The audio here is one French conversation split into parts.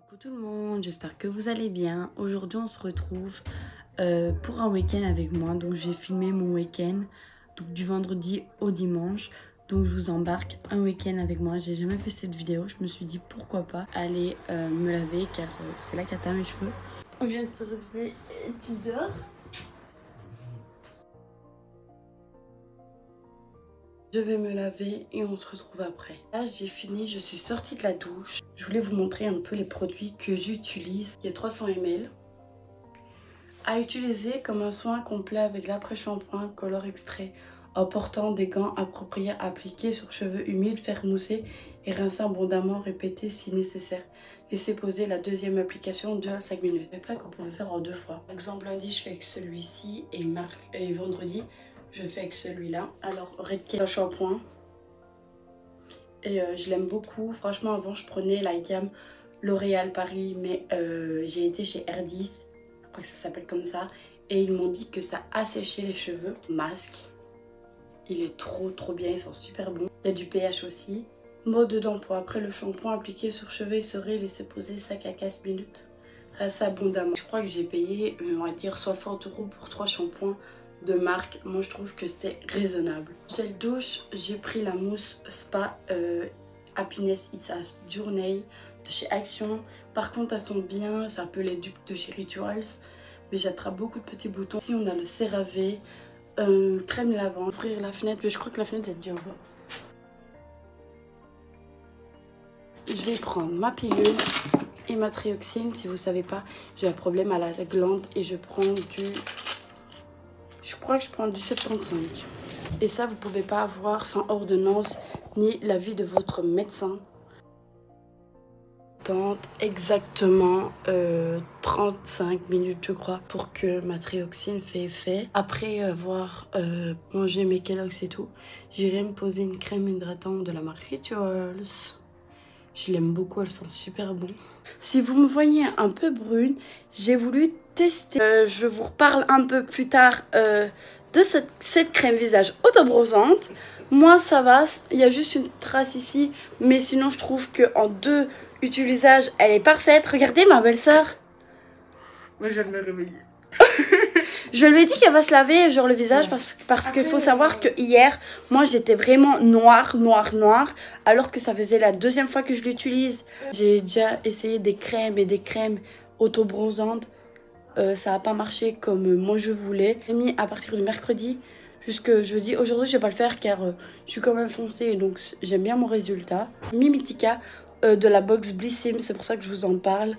Coucou tout le monde, j'espère que vous allez bien. Aujourd'hui on se retrouve pour un week-end avec moi. Donc j'ai filmé mon week-end donc du vendredi au dimanche. Donc je vous embarque un week-end avec moi. J'ai jamais fait cette vidéo, je me suis dit pourquoi pas aller me laver car c'est là qu'atteint mes cheveux. On vient de se réveiller et tu dors. Je vais me laver et on se retrouve après. Là j'ai fini, je suis sortie de la douche. Je voulais vous montrer un peu les produits que j'utilise. Il y a 300 ml. À utiliser comme un soin complet avec l'après-shampoing, color extrait, en portant des gants appropriés à appliquer sur cheveux humides, faire mousser et rincer abondamment, répéter si nécessaire. Laissez poser la deuxième application 2 à 5 minutes. C'est plat qu'on peut faire en 2 fois. Par exemple, lundi, je fais avec celui-ci et vendredi, je fais avec celui-là. Alors, Redken, un shampoing. Et je l'aime beaucoup. Franchement, avant, je prenais la gamme L'Oréal Paris, mais j'ai été chez R10. Je crois que ça s'appelle comme ça. Et ils m'ont dit que ça asséchait les cheveux. Masque. Il est trop bien, ils sont super bons. Il y a du pH aussi. Mode d'emploi. Après le shampoing appliqué sur cheveux essorés, laissez poser 5 à 15 minutes. Rince abondamment. Je crois que j'ai payé, on va dire 60 € pour 3 shampoings de marque. Moi je trouve que c'est raisonnable. Gel douche, j'ai pris la mousse Spa Happiness It's Journey de chez Action. Par contre elles sont bien, c'est un peu les dupes de chez Rituals, mais j'attrape beaucoup de petits boutons. Ici on a le CeraVe, crème lavande. Ouvrir la fenêtre, mais je crois que la fenêtre est déjà ouverte. Je vais prendre ma pilule et ma trioxine. Si vous savez pas, j'ai un problème à la glande et je prends du... Je crois que je prends du 75. Et ça, vous pouvez pas avoir sans ordonnance ni l'avis de votre médecin. Exactement 35 minutes je crois pour que ma trioxine fait effet. Après avoir mangé mes Kellogg's et tout, j'irai me poser une crème hydratante de la marque Rituals. Je l'aime beaucoup, elle sent super bon. Si vous me voyez un peu brune, j'ai voulu tester. Je vous reparle un peu plus tard de cette crème visage autobronzante. Moi ça va, il y a juste une trace ici, mais sinon je trouve qu'en 2 utilisages elle est parfaite. Regardez ma belle-sœur. Moi je vais me réveiller. Je lui ai dit qu'elle va se laver genre le visage parce qu'il faut savoir que hier moi j'étais vraiment noire alors que ça faisait la 2e fois que je l'utilise. J'ai déjà essayé des crèmes et des crèmes auto-bronzantes. Ça n'a pas marché comme moi je voulais. J'ai mis à partir du mercredi jusque jeudi. Aujourd'hui je vais pas le faire car je suis quand même foncée et donc j'aime bien mon résultat. Mimitica de la box Blissim, c'est pour ça que je vous en parle.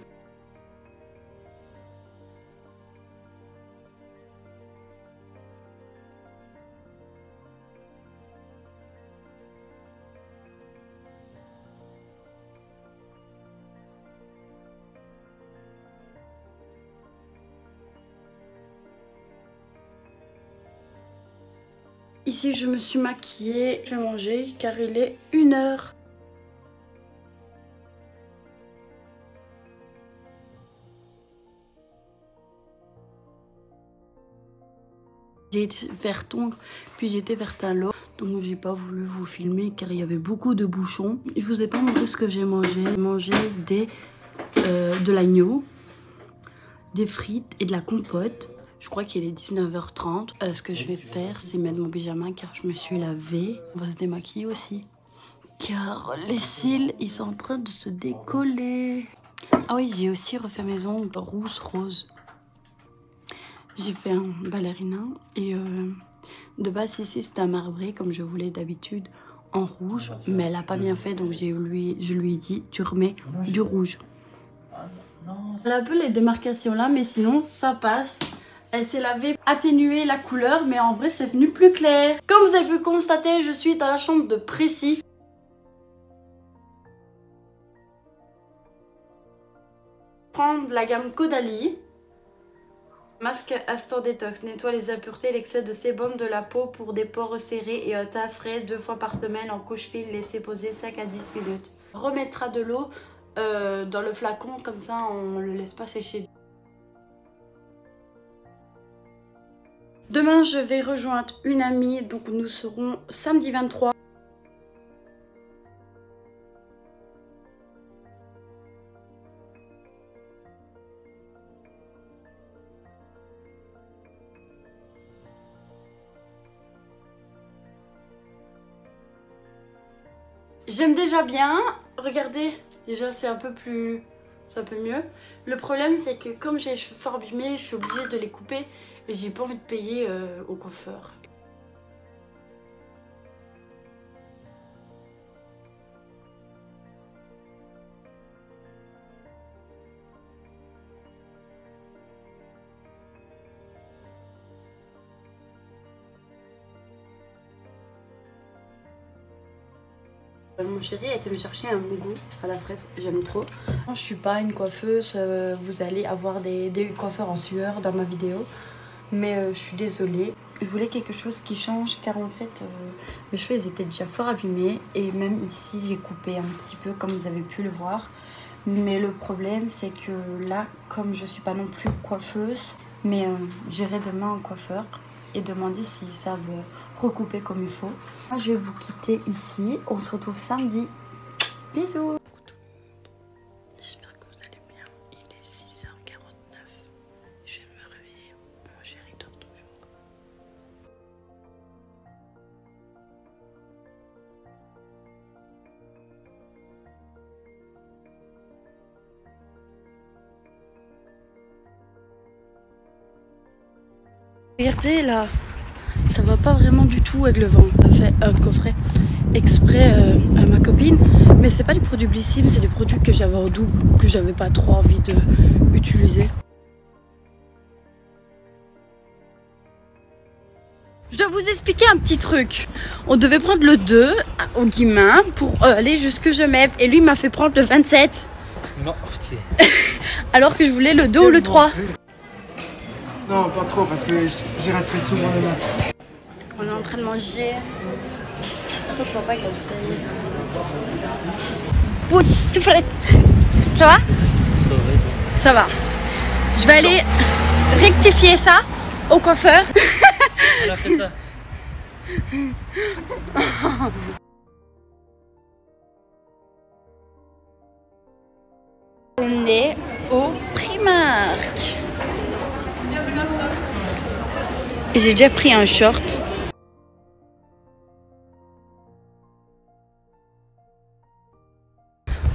Ici je me suis maquillée, je vais manger car il est 1 h. J'ai été vers Tongres, puis j'ai été vers Talon. Donc j'ai pas voulu vous filmer car il y avait beaucoup de bouchons. Je vous ai pas montré ce que j'ai mangé. J'ai mangé de l'agneau, des frites et de la compote. Je crois qu'il est 19h30. Ce que je vais faire, c'est mettre mon pyjama car je me suis lavée. On va se démaquiller aussi. Car les cils, ils sont en train de se décoller. Ah oui, j'ai aussi refait mes ongles rouge rose. J'ai fait un ballerina et de base ici c'était un marbré comme je voulais d'habitude en rouge, mais elle a pas bien fait donc je lui ai dit tu remets du rouge. Elle a un peu les démarcations là mais sinon ça passe. Elle s'est lavée, atténuer la couleur mais en vrai c'est venu plus clair. Comme vous avez pu le constater, je suis dans la chambre de Précis. Prendre la gamme Caudalie. Masque Astor Detox nettoie les impuretés, l'excès de sébum de la peau pour des pores resserrés et un teint frais 2 fois par semaine en couche fine, laissez poser 5 à 10 minutes. On remettra de l'eau dans le flacon, comme ça on ne le laisse pas sécher. Demain je vais rejoindre une amie, donc nous serons samedi 23. J'aime déjà bien. Regardez, déjà c'est un peu plus... c'est un peu mieux. Le problème c'est que comme j'ai les cheveux fort abîmés, je suis obligée de les couper et j'ai pas envie de payer au coiffeur. Mon chéri a été me chercher un mougou à la fraise, j'aime trop. Je suis pas une coiffeuse, vous allez avoir des coiffeurs en sueur dans ma vidéo. Mais je suis désolée. Je voulais quelque chose qui change car en fait mes cheveux ils étaient déjà fort abîmés. Et même ici j'ai coupé un petit peu comme vous avez pu le voir. Mais le problème c'est que là comme je suis pas non plus coiffeuse, mais j'irai demain au coiffeur et demander s'ils savent recouper comme il faut. Moi je vais vous quitter ici, on se retrouve samedi. Bisous. J'espère que vous allez bien, il est 6h49. Je vais me réveiller, mon chéri dort toujours. Regardez là, ça va pas vraiment du tout avec le vent. On a fait un coffret exprès à ma copine, mais c'est pas des produits Blissim, c'est des produits que j'avais en double, que j'avais pas trop envie d'utiliser. Je dois vous expliquer un petit truc. On devait prendre le 2 au Guillemin pour aller jusque Genève et lui m'a fait prendre le 27. Non, putain. Alors que je voulais le 2 ou le 3. Non, pas trop, parce que j'ai raté souvent le match. On est en train de manger. Attends, tu vois pas qu'il y a une bouteille. Pousse, tout fallait. Ça va? Ça va. Je vais aller rectifier ça au coiffeur. On a fait ça. On est au Primark. J'ai déjà pris un short.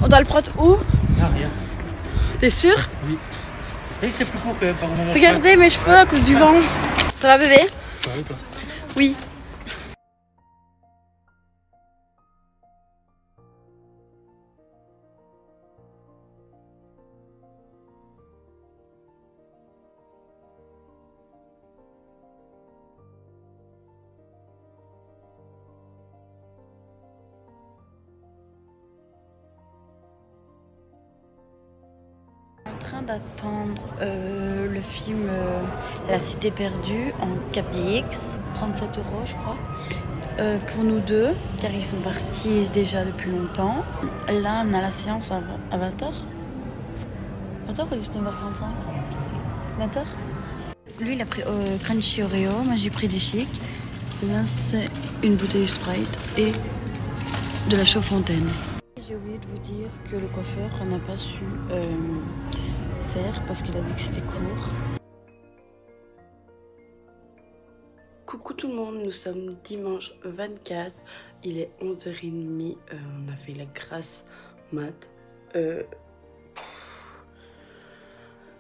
On doit le prendre où? Ah, rien. T'es sûr? Oui. Et c'est plus court quand même. Pardon, Regardez mes cheveux à cause du vent. Ça va bébé? Ça va, toi? Oui. En train d'attendre le film La Cité perdue en 4DX, 37 € je crois, pour nous deux, car ils sont partis déjà depuis longtemps. Là on a la séance à 20h. 20h ou 19h45? 20h. Lui il a pris Crunchy Oreo, moi j'ai pris des chics. Et là c'est une bouteille de Sprite et de la Chaudfontaine. J'ai oublié de vous dire que le coiffeur n'a pas su faire parce qu'il a dit que c'était court. Coucou tout le monde, nous sommes dimanche 24, il est 11h30, on a fait la grasse mat. Je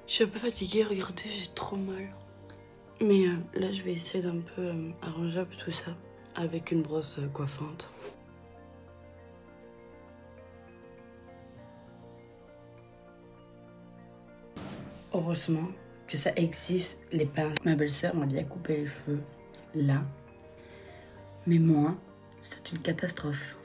suis un peu fatiguée, regardez, j'ai trop mal. Mais là je vais essayer d'un peu arranger un peu tout ça avec une brosse coiffante. Heureusement que ça existe, les pinces. Ma belle-sœur m'a bien coupé les cheveux là. Mais moi, c'est une catastrophe.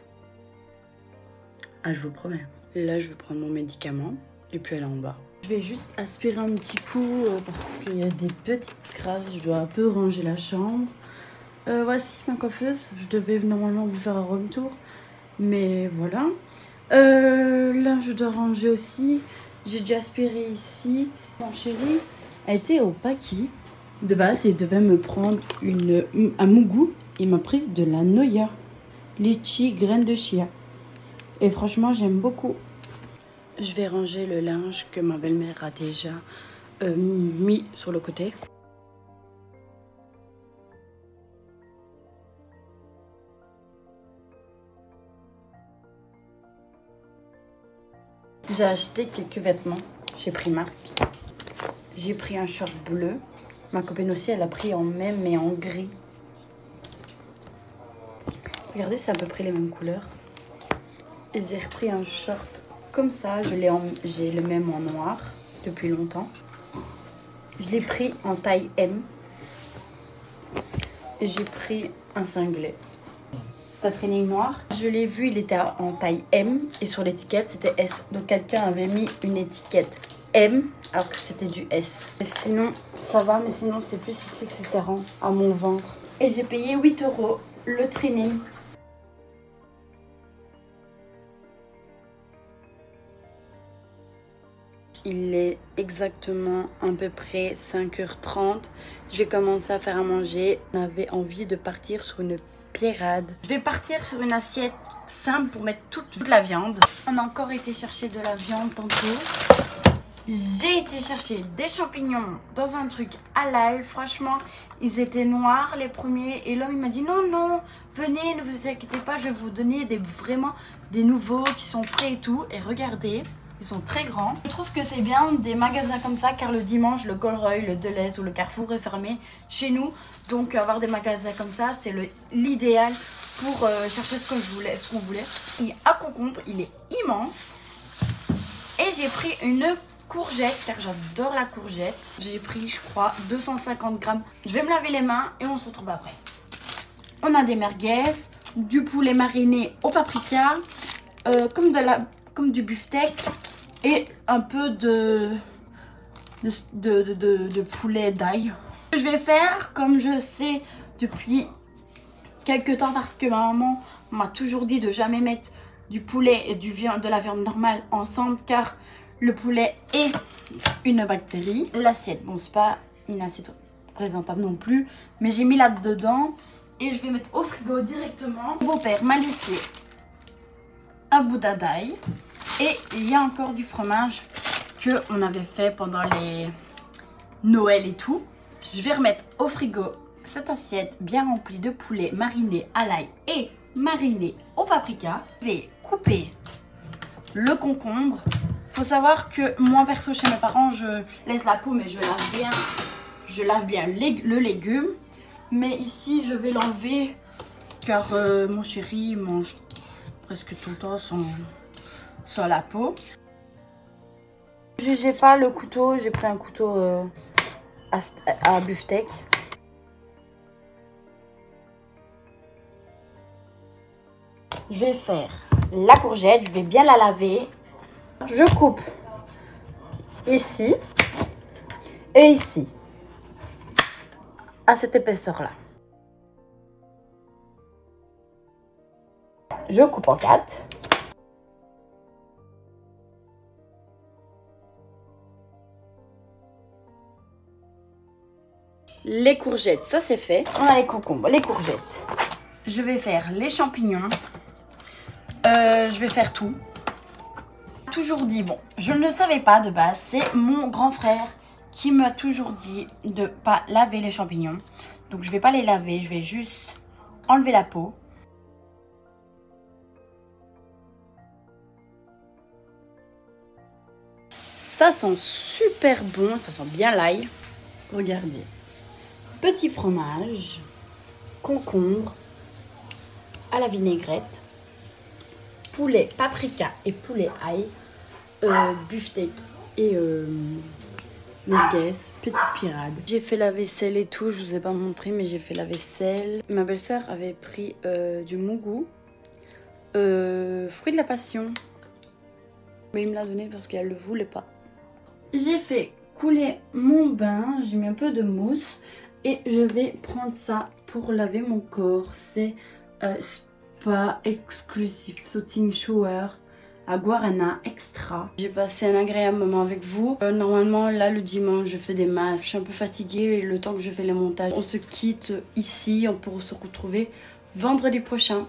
Ah, je vous promets. Là, je vais prendre mon médicament et puis aller en bas. Je vais juste aspirer un petit coup parce qu'il y a des petites crasses. Je dois un peu ranger la chambre. Voici ma coiffeuse. Je devais normalement vous faire un room tour. Mais voilà. Là, je dois ranger aussi. J'ai déjà aspiré ici. Mon chéri a été au Paki. De base, il devait me prendre un mougou. Il m'a pris de la noya, litchi, graines de chia. Et franchement, j'aime beaucoup. Je vais ranger le linge que ma belle-mère a déjà mis sur le côté. J'ai acheté quelques vêtements chez Primark. J'ai pris un short bleu. Ma copine aussi, elle a pris en même mais en gris. Regardez, c'est à peu près les mêmes couleurs. Et j'ai repris un short comme ça. J'ai le même en noir depuis longtemps. Je l'ai pris en taille M. Et j'ai pris un cinglet. C'est un training noir. Je l'ai vu, il était en taille M. Et sur l'étiquette, c'était S. Donc quelqu'un avait mis une étiquette M alors que c'était du S. Et sinon, ça va. Mais sinon, c'est plus ici que c'est serrant à mon ventre. Et j'ai payé 8 € le training. Il est exactement à peu près 5h30. Je vais commencer à faire à manger. On avait envie de partir sur une pirade. Je vais partir sur une assiette simple pour mettre toute la viande. On a encore été chercher de la viande tantôt. J'ai été chercher des champignons dans un truc halal. Franchement, ils étaient noirs les premiers. Et l'homme il m'a dit non, non, venez, ne vous inquiétez pas. Je vais vous donner vraiment des nouveaux qui sont frais et tout. Et regardez. Ils sont très grands. Je trouve que c'est bien des magasins comme ça car le dimanche, le Golroy, le Deleuze ou le Carrefour est fermé chez nous. Donc avoir des magasins comme ça, c'est l'idéal pour chercher ce qu'on voulait. Il y a un concombre, il est immense. Et j'ai pris une courgette car j'adore la courgette. J'ai pris, je crois, 250 grammes. Je vais me laver les mains et on se retrouve après. On a des merguez, du poulet mariné au paprika, comme du beefsteak. Et un peu de poulet d'ail. Je vais faire comme je sais depuis quelques temps parce que ma maman m'a toujours dit de jamais mettre du poulet et de la viande normale ensemble car le poulet est une bactérie. L'assiette, bon c'est pas une assiette présentable non plus, mais j'ai mis là-dedans et je vais mettre au frigo directement. Mon beau-père m'a laissé un boudin d'ail. Et il y a encore du fromage qu'on avait fait pendant les Noël et tout. Je vais remettre au frigo cette assiette bien remplie de poulet mariné à l'ail et mariné au paprika. Je vais couper le concombre. Il faut savoir que moi perso chez mes parents, je laisse la peau mais je lave bien le légume. Mais ici je vais l'enlever car mon chéri mange presque tout le temps sans la peau. Je jugez pas le couteau, j'ai pris un couteau à beefsteak. Je vais faire la courgette, je vais bien la laver. Je coupe ici et ici, à cette épaisseur là. Je coupe en 4. Les courgettes, ça c'est fait. On a les concombres, les courgettes. Je vais faire les champignons. Je vais faire tout. Toujours dit, bon, je ne le savais pas de base. C'est mon grand frère qui m'a toujours dit de ne pas laver les champignons. Donc je vais pas les laver, je vais juste enlever la peau. Ça sent super bon, ça sent bien l'ail. Regardez. Petit fromage, concombre à la vinaigrette, poulet paprika et poulet ail, beefsteak et merguez, petite pirade. J'ai fait la vaisselle et tout, je vous ai pas montré mais j'ai fait la vaisselle. Ma belle-sœur avait pris du mougou, fruit de la passion, mais il me l'a donné parce qu'elle le voulait pas. J'ai fait couler mon bain, j'ai mis un peu de mousse. Et je vais prendre ça pour laver mon corps. C'est Spa Exclusive Soothing Shower à Guarana Extra. J'ai passé un agréable moment avec vous. Normalement, là, le dimanche, je fais des masses. Je suis un peu fatiguée le temps que je fais les montages. On se quitte ici. On pourra se retrouver vendredi prochain.